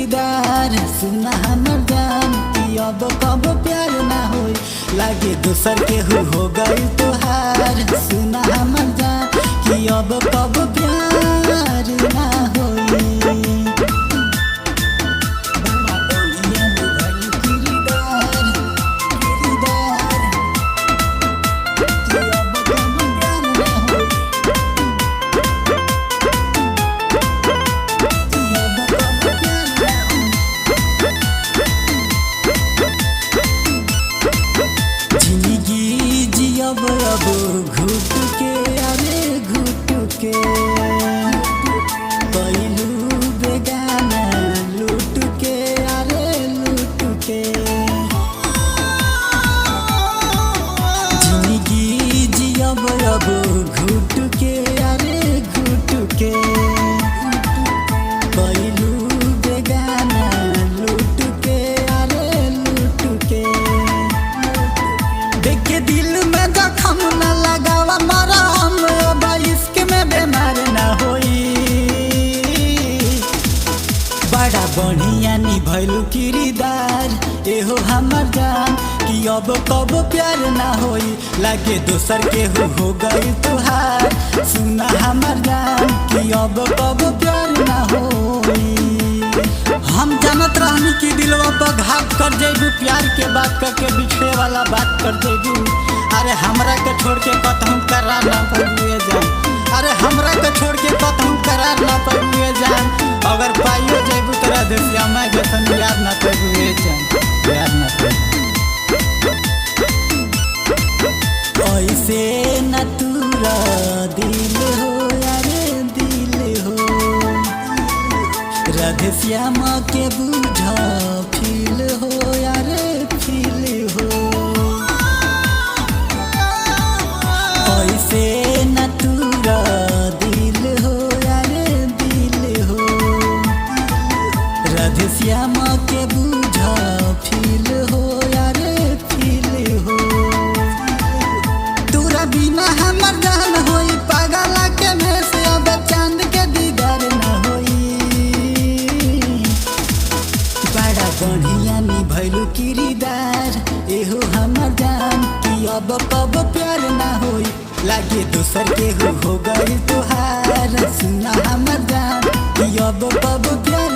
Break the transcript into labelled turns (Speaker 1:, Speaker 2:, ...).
Speaker 1: किरदार सुना हमर जान कि अब कब प्यार ना होई लागे दूसर के हो गई तोहार सुना हमर जान कि अब कब प्यार ना होई अब घुट के अरे घुट के पहलू बेगाना लूट के अरे लूट के जिंदगी जियब अब घुट के अरे घुट के पहलू बेगाना लूट के अरे लूट के देख के दिल में जखम न लगावा मरहम अब इश्क में बीमार न होई बड़ा बढ़िया निभैलू किरदार एहो हमर जान कि अब कब प्यार ना होई लागे दोसर के हो गई तुहार सुना हमर जान कि अब कब प्यार ना होई हम जानत रहनी कि दिलवा पर घात कर जेबू प्यार के बात करके बिछड़े वाला बात कर जेबू अरे हमरा के छोड़ के कतहूँ करार ना पड़ुए जान अरे हमरा के छोड़ के कतहूँ करार ना पड़ुए जान अगर पाइयो जेबू तोरा देसिया मैं जैसन याद ना पड़ुए जान याद ना पड़ुए ऐसे न तूरा दिल हो अरे दिल हो राधे श्यामा के बुझा फील हो यारे फील हो ऐसे न तूरा दिल हो यारे दिल हो राधे श्यामा के बुझा फील हो यारे फील हो तोरा बिना हमर जान होई पागल के में से अब चांद के दीदार न होई बड़ा बढ़िया निभैलू किरदार एहो हमर जान कि अब कब प्यार ना होई लागे दूसर के हो गई तुहार सुना हमर जान कि अब कब प्यार